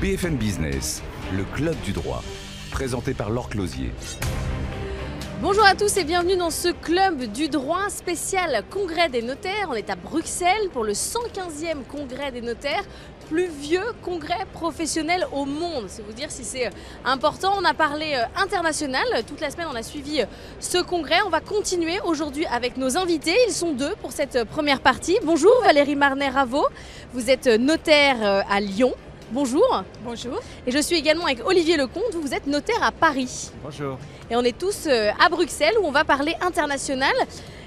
BFM Business, le club du droit, présenté par Laure Closier. Bonjour à tous et bienvenue dans ce club du droit spécial congrès des notaires. On est à Bruxelles pour le 115e congrès des notaires, plus vieux congrès professionnel au monde. C'est vous dire si c'est important. On a parlé international. Toute la semaine, on a suivi ce congrès. On va continuer aujourd'hui avec nos invités. Ils sont deux pour cette première partie. Bonjour Valérie Marnet-Ravaud. Vous êtes notaire à Lyon. Bonjour. Bonjour. Et je suis également avec Olivier Lecomte. Vous êtes notaire à Paris. Bonjour. Et on est tous à Bruxelles où on va parler international.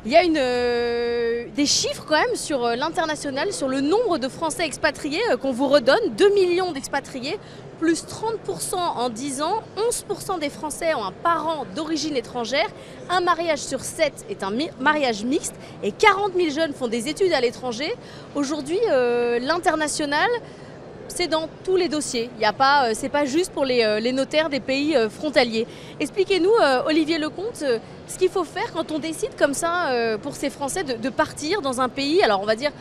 Il y a des chiffres quand même sur l'international, sur le nombre de Français expatriés qu'on vous redonne. 2 millions d'expatriés, plus 30% en 10 ans. 11% des Français ont un parent d'origine étrangère. Un mariage sur 7 est un mariage mixte. Et 40 000 jeunes font des études à l'étranger. Aujourd'hui, l'international, c'est dans tous les dossiers. C'est pas juste pour les notaires des pays frontaliers. Expliquez-nous, Olivier Lecomte, ce qu'il faut faire quand on décide comme ça pour ces Français de partir dans un pays. Alors on va dire,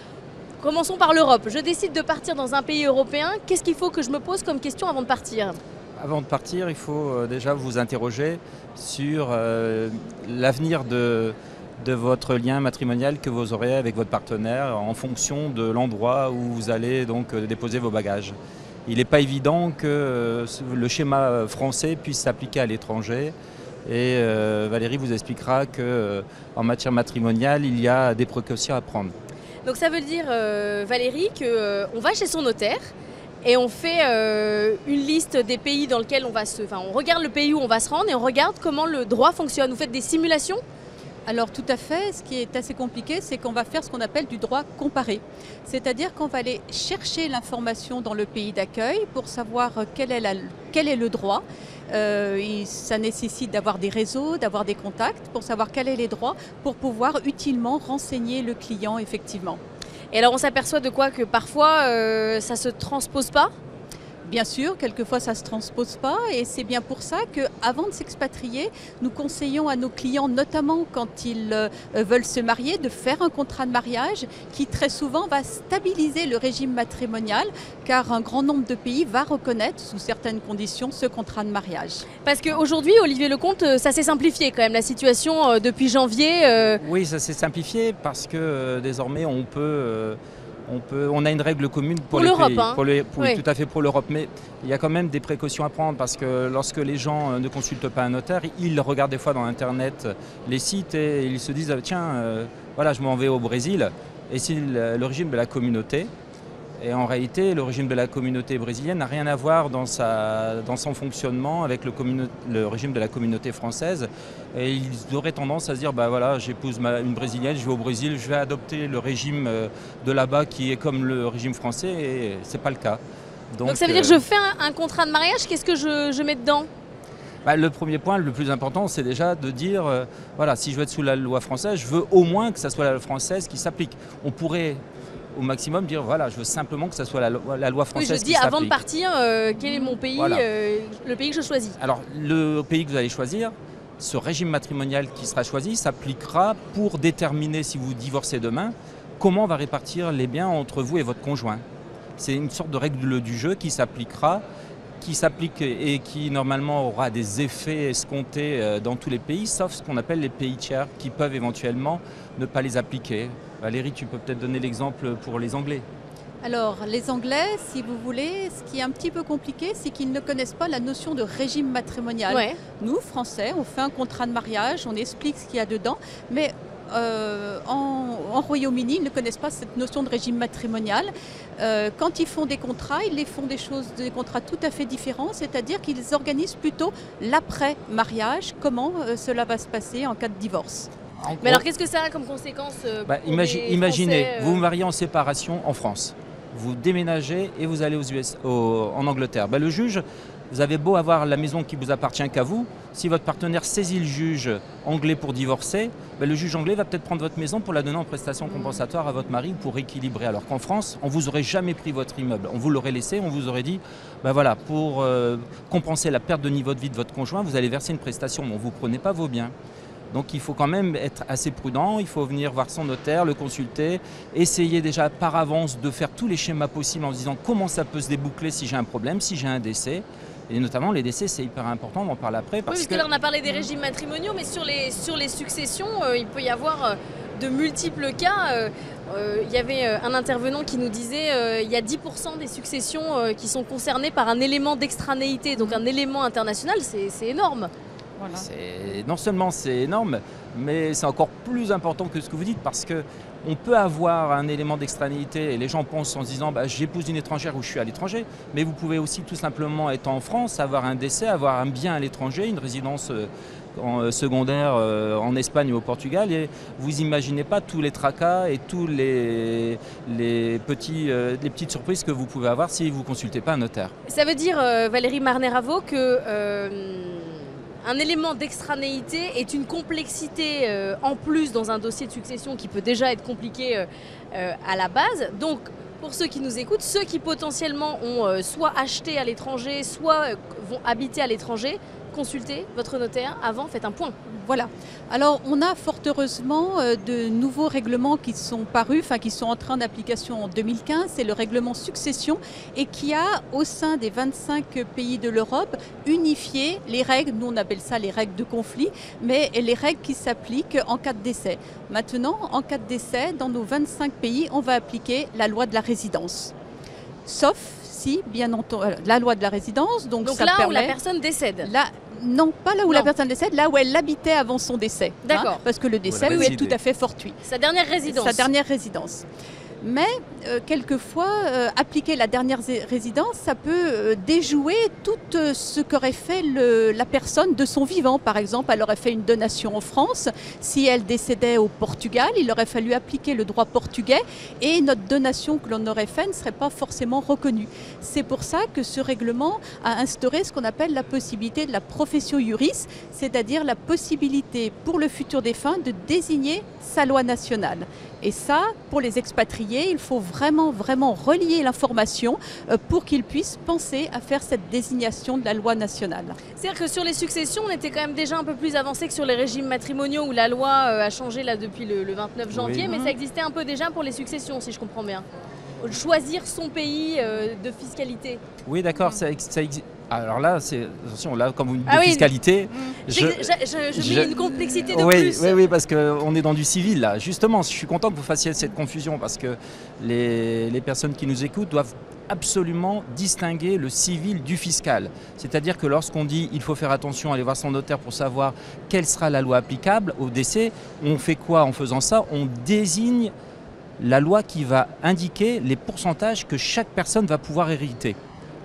commençons par l'Europe. Je décide de partir dans un pays européen. Qu'est-ce qu'il faut que je me pose comme question avant de partir ? Avant de partir, il faut déjà vous interroger sur l'avenir de votre lien matrimonial que vous aurez avec votre partenaire en fonction de l'endroit où vous allez donc déposer vos bagages. Il n'est pas évident que le schéma français puisse s'appliquer à l'étranger et Valérie vous expliquera qu'en matière matrimoniale, il y a des précautions à prendre. Donc ça veut dire, Valérie, qu'on va chez son notaire et on fait une liste des pays dans lesquels on regarde le pays où on va se rendre et on regarde comment le droit fonctionne. Vous faites des simulations ? Alors tout à fait, ce qui est assez compliqué, c'est qu'on va faire ce qu'on appelle du droit comparé. C'est-à-dire qu'on va aller chercher l'information dans le pays d'accueil pour savoir quel est le droit. Ça nécessite d'avoir des réseaux, d'avoir des contacts pour savoir quels sont les droits pour pouvoir utilement renseigner le client effectivement. Et alors on s'aperçoit de quoi ? Que parfois ça ne se transpose pas ? Bien sûr, quelquefois ça ne se transpose pas et c'est bien pour ça qu'avant de s'expatrier, nous conseillons à nos clients, notamment quand ils veulent se marier, de faire un contrat de mariage qui très souvent va stabiliser le régime matrimonial car un grand nombre de pays va reconnaître sous certaines conditions ce contrat de mariage. Parce qu'aujourd'hui, Olivier Lecomte, ça s'est simplifié quand même la situation depuis janvier. Oui, ça s'est simplifié parce que désormais on a une règle commune pour les l'Europe, pays, oui. tout à fait pour l'Europe, mais il y a quand même des précautions à prendre parce que lorsque les gens ne consultent pas un notaire, ils regardent des fois dans Internet les sites et ils se disent voilà, je m'en vais au Brésil et c'est le régime de la communauté. Et en réalité, le régime de la communauté brésilienne n'a rien à voir dans son fonctionnement avec le régime de la communauté française. Et ils auraient tendance à se dire, voilà, j'épouse une brésilienne, je vais au Brésil, je vais adopter le régime de là-bas qui est comme le régime français, et ce n'est pas le cas. Donc ça veut dire que je fais un contrat de mariage, qu'est-ce que je mets dedans ? Le premier point, le plus important, c'est déjà de dire, voilà, si je veux être sous la loi française, je veux au moins que ça soit la loi française qui s'applique. On pourrait au maximum dire, voilà, je veux simplement que ça soit la loi française qui s'applique. Oui, je dis avant de partir, quel est mon pays, voilà. Le pays que je choisis. Alors, le pays que vous allez choisir, ce régime matrimonial qui sera choisi s'appliquera pour déterminer, si vous divorcez demain, comment on va répartir les biens entre vous et votre conjoint. C'est une sorte de règle du jeu qui s'applique et qui normalement aura des effets escomptés dans tous les pays, sauf ce qu'on appelle les pays tiers qui peuvent éventuellement ne pas les appliquer. Valérie, tu peux peut-être donner l'exemple pour les Anglais. Alors, les Anglais, si vous voulez, ce qui est un petit peu compliqué, c'est qu'ils ne connaissent pas la notion de régime matrimonial. Ouais. Nous, Français, on fait un contrat de mariage, on explique ce qu'il y a dedans, mais en Royaume-Uni, ils ne connaissent pas cette notion de régime matrimonial. Quand ils font des contrats, ils font des contrats tout à fait différents, c'est-à-dire qu'ils organisent plutôt l'après-mariage, comment cela va se passer en cas de divorce. Mais alors, qu'est-ce que ça a comme conséquence Imaginez, vous vous mariez en séparation en France. Vous déménagez et vous allez en Angleterre. Le juge, vous avez beau avoir la maison qui vous appartient qu'à vous, si votre partenaire saisit le juge anglais pour divorcer, le juge anglais va peut-être prendre votre maison pour la donner en prestation compensatoire à votre mari pour équilibrer. Alors qu'en France, on ne vous aurait jamais pris votre immeuble. On vous l'aurait laissé, on vous aurait dit, voilà, pour compenser la perte de niveau de vie de votre conjoint, vous allez verser une prestation, mais on ne vous prenez pas vos biens. Donc il faut quand même être assez prudent, il faut venir voir son notaire, le consulter, essayer déjà par avance de faire tous les schémas possibles en se disant comment ça peut se déboucler si j'ai un problème, si j'ai un décès. Et notamment les décès, c'est hyper important, on en parle après. Parce que là on a parlé des régimes matrimoniaux, mais sur les successions, il peut y avoir de multiples cas. Il y avait un intervenant qui nous disait il y a 10% des successions qui sont concernées par un élément d'extranéité, donc un élément international, c'est énorme. Voilà. Non seulement c'est énorme, mais c'est encore plus important que ce que vous dites parce qu'on peut avoir un élément d'extranéité et les gens pensent en se disant j'épouse une étrangère ou je suis à l'étranger, mais vous pouvez aussi tout simplement être en France, avoir un décès, avoir un bien à l'étranger, une résidence secondaire en Espagne ou au Portugal et vous imaginez pas tous les tracas et tous les petites surprises que vous pouvez avoir si vous ne consultez pas un notaire. Ça veut dire, Valérie Marnet-Ravaud, que un élément d'extranéité est une complexité en plus dans un dossier de succession qui peut déjà être compliqué à la base. Donc, pour ceux qui nous écoutent, ceux qui potentiellement ont soit acheté à l'étranger, soit vont habiter à l'étranger, consultez votre notaire avant, faites un point. Voilà. Alors, on a fort heureusement de nouveaux règlements qui sont parus, qui sont entrés en application en 2015. C'est le règlement succession et qui a, au sein des 25 pays de l'Europe, unifié les règles, nous on appelle ça les règles de conflit, mais les règles qui s'appliquent en cas de décès. Maintenant, en cas de décès, dans nos 25 pays, on va appliquer la loi de la résidence. Sauf si, bien entendu, la loi de la résidence, donc ça là permet, où la personne décède. Non, pas là où Non. la personne décède, là où elle habitait avant son décès. D'accord. Parce que le décès Voilà, peut être résider. tout à fait fortuit. Sa dernière résidence. Sa dernière résidence. Mais quelquefois, appliquer la dernière résidence, ça peut déjouer tout ce qu'aurait fait la personne de son vivant. Par exemple, elle aurait fait une donation en France. Si elle décédait au Portugal, il aurait fallu appliquer le droit portugais et notre donation que l'on aurait faite ne serait pas forcément reconnue. C'est pour ça que ce règlement a instauré ce qu'on appelle la possibilité de la profession juris, c'est-à-dire la possibilité pour le futur défunt de désigner sa loi nationale. Et ça, pour les expatriés, il faut vraiment relier l'information pour qu'ils puissent penser à faire cette désignation de la loi nationale. C'est-à-dire que sur les successions, on était quand même déjà un peu plus avancé que sur les régimes matrimoniaux où la loi a changé là depuis le 29 janvier, Oui. mais ça existait un peu déjà pour les successions, si je comprends bien. Choisir son pays de fiscalité. Oui, d'accord, ça existe. Alors là, attention, là, comme vous dites Ah de oui. fiscalité, Je mets une complexité de plus. Oui, parce qu'on est dans du civil là. Justement, je suis content que vous fassiez cette confusion parce que les personnes qui nous écoutent doivent absolument distinguer le civil du fiscal. C'est-à-dire que lorsqu'on dit il faut faire attention, aller voir son notaire pour savoir quelle sera la loi applicable au décès, on fait quoi en faisant ça? On désigne la loi qui va indiquer les pourcentages que chaque personne va pouvoir hériter.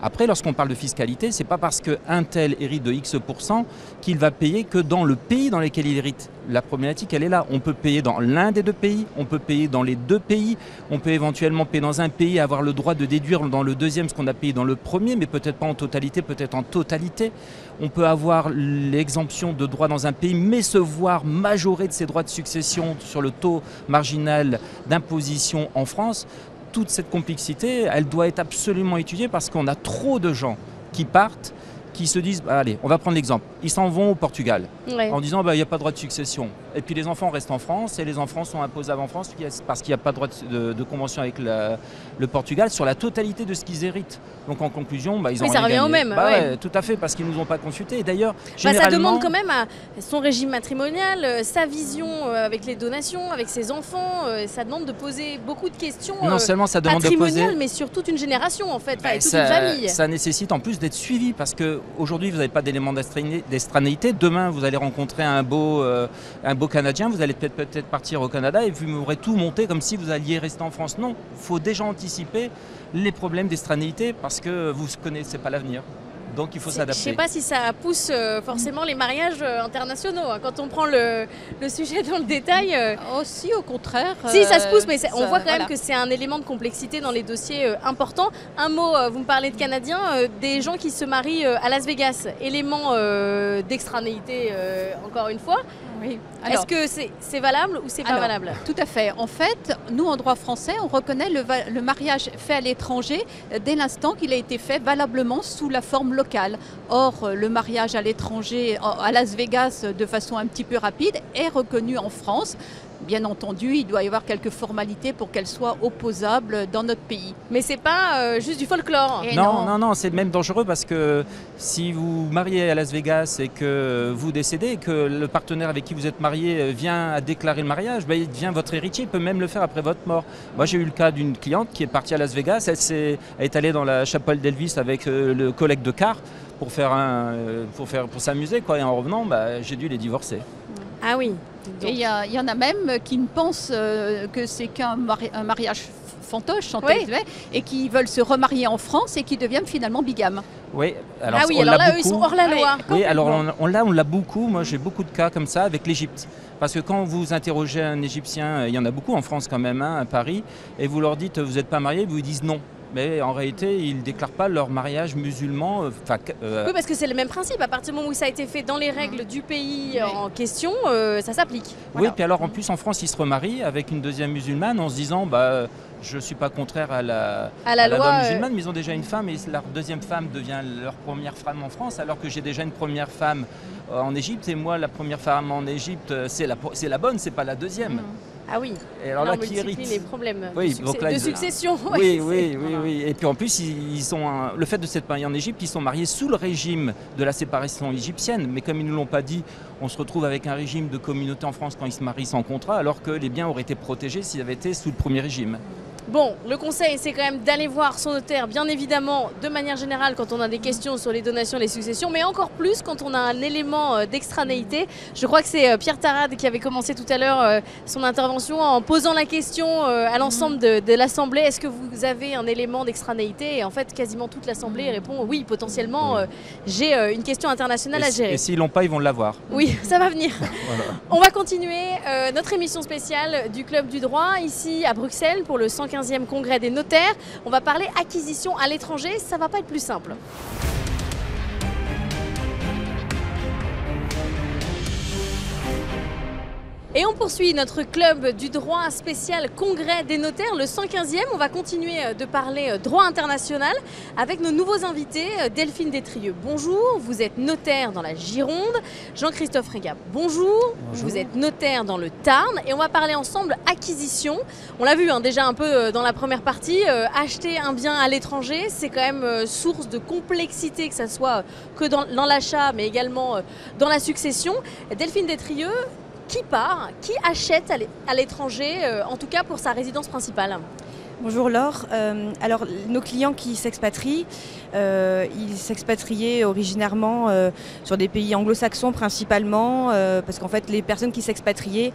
Après, lorsqu'on parle de fiscalité, ce n'est pas parce qu'un tel hérite de X% qu'il va payer que dans le pays dans lequel il hérite. La problématique, elle est là. On peut payer dans l'un des deux pays, on peut payer dans les deux pays, on peut éventuellement payer dans un pays et avoir le droit de déduire dans le deuxième ce qu'on a payé dans le premier, mais peut-être pas en totalité, peut-être en totalité. On peut avoir l'exemption de droits dans un pays, mais se voir majorer de ses droits de succession sur le taux marginal d'imposition en France. Toute cette complexité, elle doit être absolument étudiée parce qu'on a trop de gens qui partent, qui se disent allez, on va prendre l'exemple, ils s'en vont au Portugal en disant il n'y a pas de droit de succession. Et puis les enfants restent en France et les enfants sont imposables en France parce qu'il n'y a pas de droit de convention avec le Portugal sur la totalité de ce qu'ils héritent. Donc en conclusion, ils ont ça revient gagné. au même. Ouais, tout à fait, parce qu'ils ne nous ont pas consultés. Et d'ailleurs, ça généralement, demande quand même à son régime matrimonial, sa vision avec les donations, avec ses enfants. Ça demande de poser beaucoup de questions non seulement ça demande de patrimoniales, poser, mais sur toute une génération en fait, et toute une famille. ça nécessite en plus d'être suivi parce qu'aujourd'hui vous n'avez pas d'élément d'extranéité. Demain vous allez rencontrer un beau Canadien, vous allez peut-être partir au Canada et vous m'aurez tout monté comme si vous alliez rester en France. Non, il faut déjà anticiper les problèmes d'extranéité parce que vous ne connaissez pas l'avenir. Donc il faut s'adapter. Je ne sais pas si ça pousse forcément les mariages internationaux. Quand on prend le sujet dans le détail. Aussi, au contraire. Si, ça se pousse, mais on voit quand même voilà. que c'est un élément de complexité dans les dossiers importants. Un mot, vous me parlez de Canadiens, des gens qui se marient à Las Vegas. Élément d'extranéité, encore une fois. Oui. Est-ce que c'est valable ou c'est pas valable? Tout à fait. En fait, nous, en droit français, on reconnaît le mariage fait à l'étranger dès l'instant qu'il a été fait valablement sous la forme locale. Or, le mariage à l'étranger, à Las Vegas, de façon un petit peu rapide, est reconnu en France. Bien entendu, il doit y avoir quelques formalités pour qu'elle soit opposable dans notre pays. Mais c'est pas juste du folklore. Non, c'est même dangereux parce que si vous mariez à Las Vegas et que vous décédez et que le partenaire avec qui vous êtes marié vient à déclarer le mariage, il devient votre héritier, il peut même le faire après votre mort. Moi, j'ai eu le cas d'une cliente qui est partie à Las Vegas, elle est allée dans la chapelle d'Elvis avec le collègue de car pour s'amuser, quoi. Et en revenant, j'ai dû les divorcer. Ah oui. Et il y en a même qui ne pensent que c'est qu'un mariage fantoche, et qui veulent se remarier en France et qui deviennent finalement bigames. Oui, alors là, eux, ils sont hors la loi. Oui, alors on l'a beaucoup. Moi, j'ai beaucoup de cas comme ça avec l'Égypte. Parce que quand vous interrogez un Égyptien, il y en a beaucoup en France quand même, à Paris, et vous leur dites « vous n'êtes pas marié », vous disent non. Mais en réalité, ils ne déclarent pas leur mariage musulman. Oui, parce que c'est le même principe. À partir du moment où ça a été fait dans les règles du pays en question, ça s'applique. Voilà. Oui, puis alors en plus, en France, ils se remarient avec une deuxième musulmane en se disant je ne suis pas contraire à la loi musulmane, mais ils ont déjà une femme et leur deuxième femme devient leur première femme en France, alors que j'ai déjà une première femme en Égypte. Et moi, la première femme en Égypte, c'est la bonne, c'est pas la deuxième. Ah oui, et alors là, qui irrite les problèmes de succession. Oui. Et puis en plus, le fait de s'être mariés en Égypte, ils sont mariés sous le régime de la séparation égyptienne. Mais comme ils ne nous l'ont pas dit, on se retrouve avec un régime de communauté en France quand ils se marient sans contrat, alors que les biens auraient été protégés s'ils avaient été sous le premier régime. Bon, le conseil, c'est quand même d'aller voir son notaire, bien évidemment, de manière générale, quand on a des questions sur les donations et les successions, mais encore plus quand on a un élément d'extranéité. Je crois que c'est Pierre Tarade qui avait commencé tout à l'heure son intervention en posant la question à l'ensemble de l'Assemblée. Est-ce que vous avez un élément d'extranéité? Et en fait, quasiment toute l'Assemblée répond oui, potentiellement, j'ai une question internationale à gérer. Et s'ils l'ont pas, ils vont l'avoir. Oui, ça va venir. Voilà. On va continuer notre émission spéciale du Club du droit, ici à Bruxelles, pour le 115e congrès des notaires. On va parler acquisition à l'étranger, ça va pas être plus simple. Et on poursuit notre club du droit spécial congrès des notaires, le 115e. On va continuer de parler droit international avec nos nouveaux invités. Delphine Détrieux, bonjour. Vous êtes notaire dans la Gironde. Jean-Christophe Régat, bonjour. Vous êtes notaire dans le Tarn. Et on va parler ensemble acquisition. On l'a vu déjà un peu dans la première partie. Acheter un bien à l'étranger, c'est quand même source de complexité, que ce soit que dans l'achat, mais également dans la succession. Delphine Détrieux, qui achète à l'étranger, en tout cas pour sa résidence principale? Bonjour Laure. Alors nos clients qui s'expatrient, ils s'expatriaient originairement sur des pays anglo-saxons principalement, parce qu'en fait les personnes qui s'expatriaient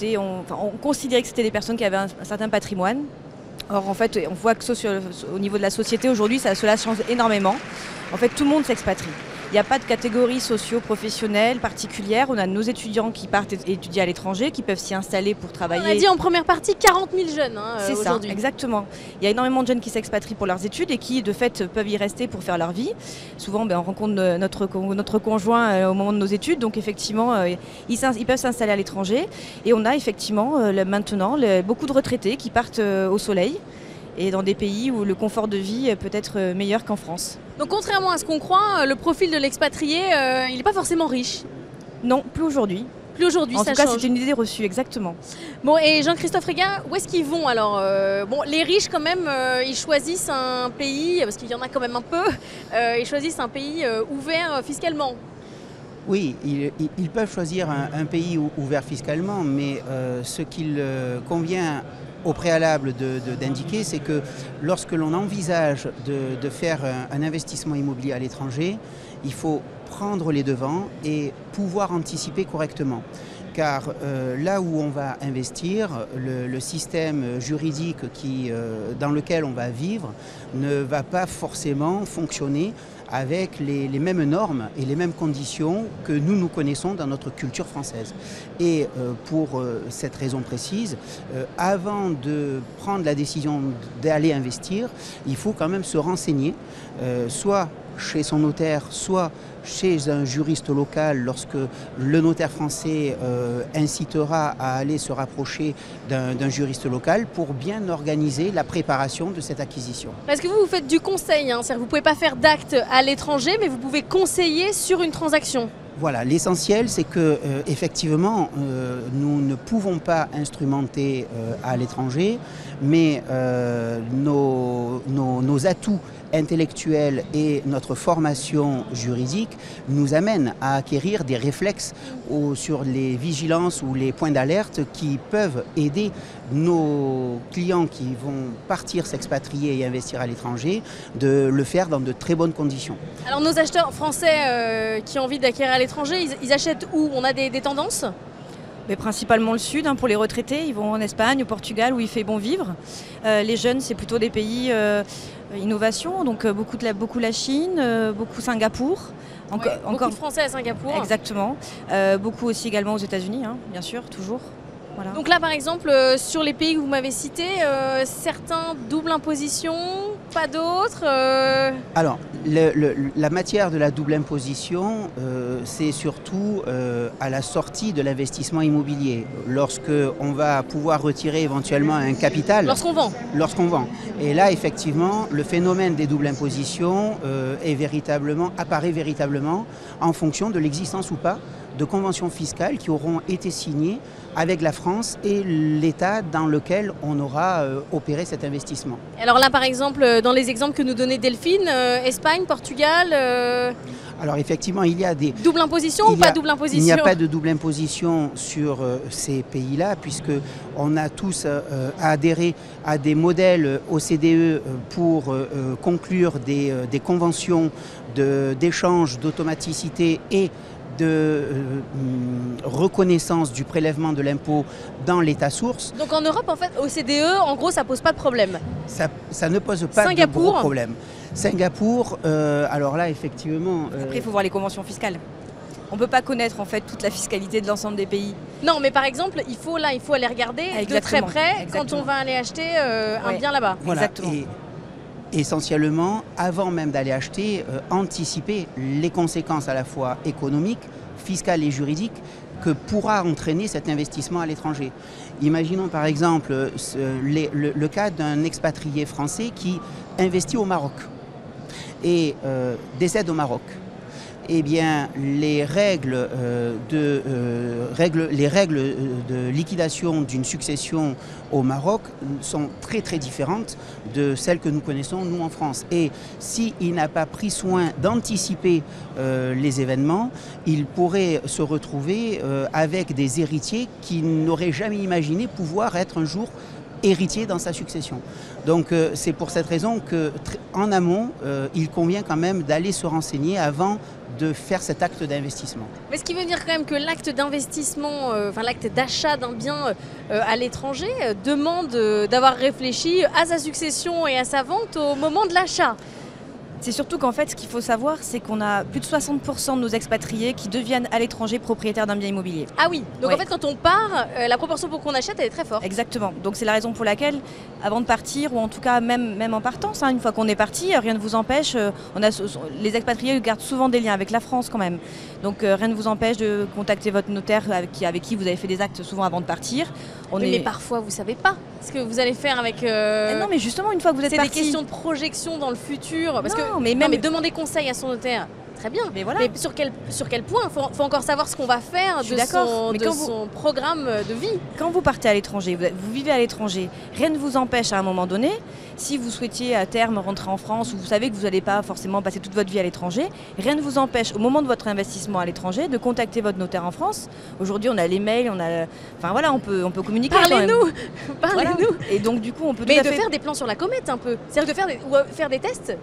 on considérait que c'était des personnes qui avaient un certain patrimoine. Or en fait on voit que au niveau de la société aujourd'hui cela change énormément. En fait tout le monde s'expatrie. Il n'y a pas de catégorie socio-professionnelle particulière. On a nos étudiants qui partent étudier à l'étranger, qui peuvent s'y installer pour travailler. On a dit en première partie 40 000 jeunes c'est ça, exactement. Il y a énormément de jeunes qui s'expatrient pour leurs études et qui, de fait, peuvent y rester pour faire leur vie. Souvent, on rencontre notre conjoint au moment de nos études. Donc, effectivement, ils peuvent s'installer à l'étranger. Et on a effectivement maintenant beaucoup de retraités qui partent au soleil et dans des pays où le confort de vie peut être meilleur qu'en France. Donc contrairement à ce qu'on croit, le profil de l'expatrié, il n'est pas forcément riche? Non, plus aujourd'hui. Plus aujourd'hui, ça change. En tout cas, c'est une idée reçue, exactement. Bon, et Jean-Christophe Régat, où est-ce qu'ils vont alors? Bon, les riches quand même, ils choisissent un pays, parce qu'il y en a quand même un peu, ils choisissent un pays ouvert fiscalement. Oui, ils peuvent choisir un pays ouvert fiscalement, mais ce qu'il convient au préalable d'indiquer, c'est que lorsque l'on envisage de faire un investissement immobilier à l'étranger, il faut prendre les devants et pouvoir anticiper correctement. Car là où on va investir, le système juridique dans lequel on va vivre ne va pas forcément fonctionner avec les mêmes normes et les mêmes conditions que nous connaissons dans notre culture française. Et pour cette raison précise, avant de prendre la décision d'aller investir, il faut quand même se renseigner, soit chez son notaire, soit chez un juriste local lorsque le notaire français incitera à aller se rapprocher d'un juriste local pour bien organiser la préparation de cette acquisition. Parce que vous faites du conseil, hein, c'est-à-dire que vous ne pouvez pas faire d'acte à l'étranger, mais vous pouvez conseiller sur une transaction. Voilà, l'essentiel c'est que effectivement nous ne pouvons pas instrumenter à l'étranger, mais nos atouts intellectuels et notre formation juridique nous amènent à acquérir des réflexes sur les vigilances ou les points d'alerte qui peuvent aider nos clients qui vont partir s'expatrier et investir à l'étranger de le faire dans de très bonnes conditions. Alors nos acheteurs français qui ont envie d'acquérir à l'étranger, ils achètent où? On a des tendances? Mais principalement le sud, hein, pour les retraités, ils vont en Espagne, au Portugal où il fait bon vivre. Les jeunes, c'est plutôt des pays innovation, donc beaucoup la Chine, beaucoup Singapour. Beaucoup de Français à Singapour. Exactement. Beaucoup aussi également aux États-Unis, hein, bien sûr, toujours. Voilà. Donc là, par exemple, sur les pays que vous m'avez cités, certains double imposition, pas d'autres Alors, la matière de la double imposition, c'est surtout à la sortie de l'investissement immobilier, lorsqu'on va pouvoir retirer éventuellement un capital. Lorsqu'on vend. Lorsqu'on vend. Et là, effectivement, le phénomène des doubles impositions apparaît véritablement en fonction de l'existence ou pas de conventions fiscales qui auront été signées avec la France et l'État dans lequel on aura opéré cet investissement. Alors là, par exemple, dans les exemples que nous donnait Delphine, Espagne, Portugal... Alors effectivement, il y a des... Double imposition ou pas double imposition? Il n'y a pas de double imposition sur ces pays-là, puisqu'on a tous adhéré à des modèles OCDE pour conclure des conventions d'échange, d'automaticité et de reconnaissance du prélèvement de l'impôt dans l'État source. Donc en Europe, en fait, OCDE, en gros, ça pose pas de problème. Ça ne pose pas de gros problème. Singapour, alors là, effectivement... Après, il faut voir les conventions fiscales. On ne peut pas connaître en fait toute la fiscalité de l'ensemble des pays. Non, mais par exemple, il faut aller regarder de très près quand on va aller acheter un bien là-bas. Voilà. Exactement. Et essentiellement, avant même d'aller acheter, anticiper les conséquences à la fois économiques, fiscales et juridiques que pourra entraîner cet investissement à l'étranger. Imaginons par exemple le cas d'un expatrié français qui investit au Maroc et décède au Maroc. Eh bien, les règles de liquidation d'une succession au Maroc sont très très différentes de celles que nous connaissons nous en France. Et s'il n'a pas pris soin d'anticiper les événements, il pourrait se retrouver avec des héritiers qui n'auraient jamais imaginé pouvoir être un jour héritier dans sa succession. Donc c'est pour cette raison qu'en amont, il convient quand même d'aller se renseigner avant de faire cet acte d'investissement. Mais ce qui veut dire quand même que l'acte d'investissement, l'acte d'achat d'un bien à l'étranger demande d'avoir réfléchi à sa succession et à sa vente au moment de l'achat. C'est surtout qu'en fait, ce qu'il faut savoir, c'est qu'on a plus de 60% de nos expatriés qui deviennent à l'étranger propriétaires d'un bien immobilier. Ah oui, donc ouais. En fait, quand on part, la proportion pour qu'on achète, elle est très forte. Exactement. Donc c'est la raison pour laquelle, avant de partir, ou en tout cas même en partance, une fois qu'on est parti, rien ne vous empêche, les expatriés gardent souvent des liens avec la France quand même. Donc rien ne vous empêche de contacter votre notaire avec qui vous avez fait des actes souvent avant de partir. Mais parfois, vous ne savez pas ce que vous allez faire avec... Non, mais justement, une fois que vous êtes parti... C'est des questions de projection dans le futur. Parce non, mais demander conseil à son notaire, très bien. Mais, voilà. Mais sur quel point? Il faut encore savoir ce qu'on va faire de son programme de vie. Quand vous partez à l'étranger, vous vivez à l'étranger, rien ne vous empêche à un moment donné, si vous souhaitiez à terme rentrer en France ou vous savez que vous n'allez pas forcément passer toute votre vie à l'étranger, rien ne vous empêche au moment de votre investissement à l'étranger de contacter votre notaire en France. Aujourd'hui, on a les mails, on peut communiquer. Parlez-nous. Voilà. Et donc du coup, on peut faire des plans sur la comète un peu. C'est-à-dire de faire des tests.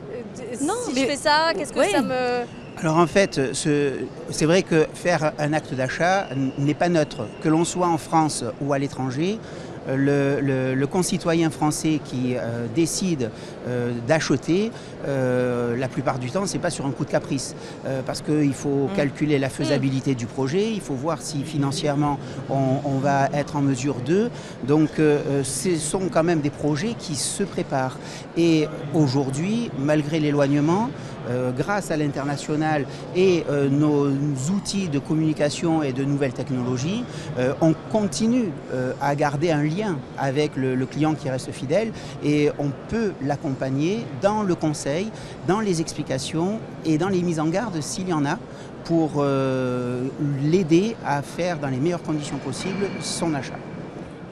Non, si je fais ça, qu'est-ce que ça me... Alors en fait, c'est vrai que faire un acte d'achat n'est pas neutre. Que l'on soit en France ou à l'étranger, le concitoyen français qui décide d'acheter, la plupart du temps, c'est pas sur un coup de caprice. Parce qu'il faut calculer la faisabilité du projet, il faut voir si financièrement on va être en mesure d'eux. Donc ce sont quand même des projets qui se préparent. Et aujourd'hui, malgré l'éloignement, grâce à l'international et nos outils de communication et de nouvelles technologies, on continue à garder un lien avec le client qui reste fidèle et on peut l'accompagner dans le conseil, dans les explications et dans les mises en garde s'il y en a pour l'aider à faire dans les meilleures conditions possibles son achat.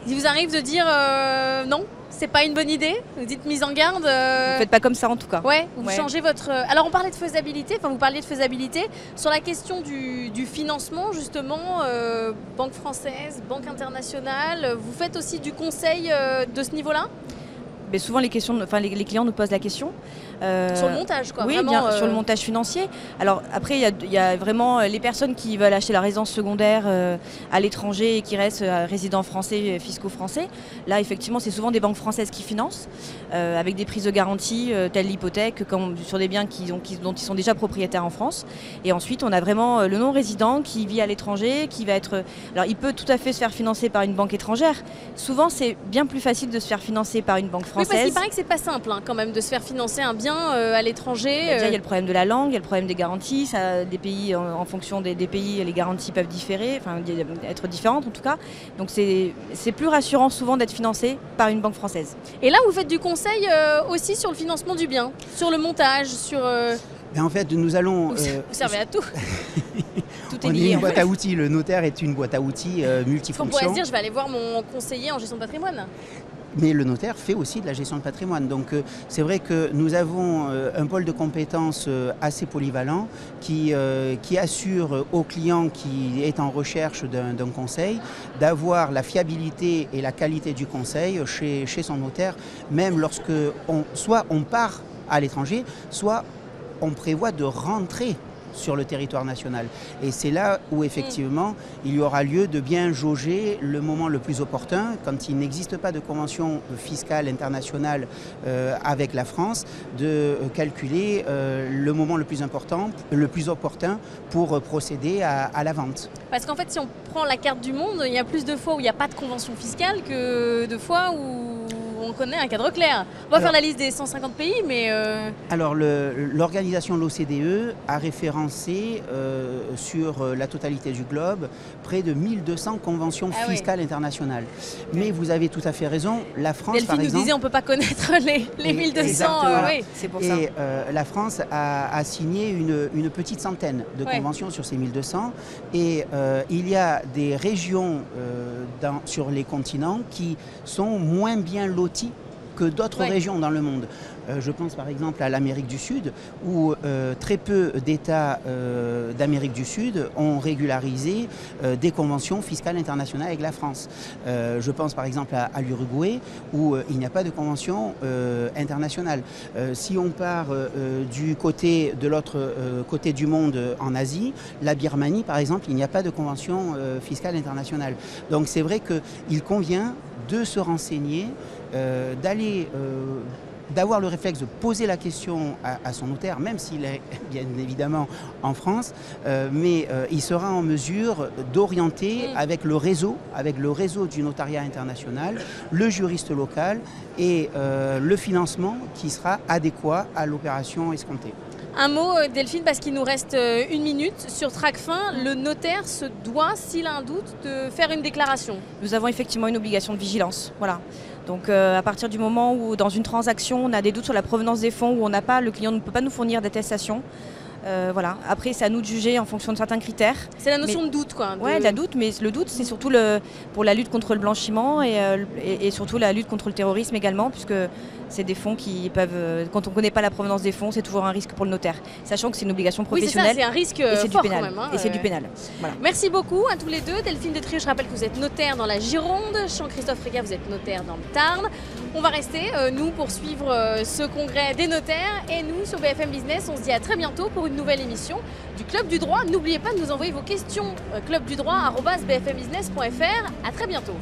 Il vous arrive de dire non, c'est pas une bonne idée? Vous dites mise en garde. Vous faites pas comme ça en tout cas. Ouais, vous changez votre. Alors on parlait de faisabilité, vous parliez de faisabilité. Sur la question du financement, justement, Banque française, Banque internationale, vous faiy aussi du conseil de ce niveau-là? Mais souvent les clients nous posent la question. Sur le montage, quoi. Oui, vraiment, bien, sur le montage financier. Alors après, il y a vraiment les personnes qui veulent acheter la résidence secondaire à l'étranger et qui restent résidents français, fiscaux français. Là, effectivement, c'est souvent des banques françaises qui financent, avec des prises de garantie, telles l'hypothèque, sur des biens dont ils sont déjà propriétaires en France. Et ensuite, on a vraiment le non-résident qui vit à l'étranger, qui va être... Alors, il peut tout à fait se faire financer par une banque étrangère. Souvent, c'est bien plus facile de se faire financer par une banque française. Oui, parce qu'il paraît que c'est pas simple quand même de se faire financer un bien à l'étranger. Déjà, il y a le problème de la langue, il y a le problème des garanties. Des pays, en fonction des pays, les garanties peuvent différer, être différentes en tout cas. Donc c'est plus rassurant souvent d'être financé par une banque française. Et là, vous faites du conseil aussi sur le financement du bien, sur le montage, sur... En fait, nous allons... Vous servez à tout. Tout est on lié. est une boîte à outils. Le notaire est une boîte à outils multifonction. On pourrait se dire, je vais aller voir mon conseiller en gestion de patrimoine. Mais le notaire fait aussi de la gestion de patrimoine. Donc c'est vrai que nous avons un pôle de compétences assez polyvalent qui assure au client qui est en recherche d'un conseil d'avoir la fiabilité et la qualité du conseil chez son notaire, même lorsque soit on part à l'étranger, soit on prévoit de rentrer sur le territoire national. Et c'est là où effectivement il y aura lieu de bien jauger le moment le plus opportun, quand il n'existe pas de convention fiscale internationale avec la France, de calculer le moment le plus opportun pour procéder à la vente. Parce qu'en fait, si on prend la carte du monde, il y a plus de fois où il n'y a pas de convention fiscale que de fois où on connaît un cadre clair. On va faire la liste des 150 pays, mais... Alors, l'organisation de l'OCDE a référencé sur la totalité du globe près de 1200 conventions fiscales internationales. Mais vous avez tout à fait raison, la France, Delphine par exemple... nous disait on ne peut pas connaître les 1200. Oui. C'est pour ça. Et la France a signé une petite centaine de conventions sur ces 1200. Et il y a des régions sur les continents qui sont moins bien loties que d'autres régions dans le monde. Je pense par exemple à l'Amérique du Sud, où très peu d'États d'Amérique du Sud ont régularisé des conventions fiscales internationales avec la France. Je pense par exemple à l'Uruguay, où il n'y a pas de convention internationale. Si on part de l'autre côté du monde en Asie, la Birmanie par exemple, il n'y a pas de convention fiscale internationale. Donc c'est vrai qu'il convient de se renseigner, d'avoir le réflexe de poser la question à son notaire, même s'il est bien évidemment en France, mais il sera en mesure d'orienter avec le réseau du notariat international, le juriste local et le financement qui sera adéquat à l'opération escomptée. Un mot, Delphine, parce qu'il nous reste une minute. Sur Tracfin, le notaire se doit, s'il a un doute, de faire une déclaration. Nous avons effectivement une obligation de vigilance. Voilà. Donc à partir du moment où dans une transaction, on a des doutes sur la provenance des fonds, où le client ne peut pas nous fournir d'attestation. Voilà. Après, c'est à nous de juger en fonction de certains critères. C'est la notion de doute, quoi. Oui, de la doute, mais le doute, c'est surtout pour la lutte contre le blanchiment et surtout la lutte contre le terrorisme également, puisque c'est des fonds qui peuvent... Quand on ne connaît pas la provenance des fonds, c'est toujours un risque pour le notaire, sachant que c'est une obligation professionnelle. Oui, c'est ça, c'est un risque et c'est fort du pénal, quand même. Et c'est du pénal. Voilà. Merci beaucoup à tous les deux. Delphine Detrieux, je rappelle que vous êtes notaire dans la Gironde. Jean-Christophe Régat, vous êtes notaire dans le Tarn. On va rester, nous, pour suivre ce congrès des notaires. Et nous, sur BFM Business, on se dit à très bientôt pour une nouvelle émission du Club du Droit. N'oubliez pas de nous envoyer vos questions clubdudroit@bfmbusiness.fr. À très bientôt.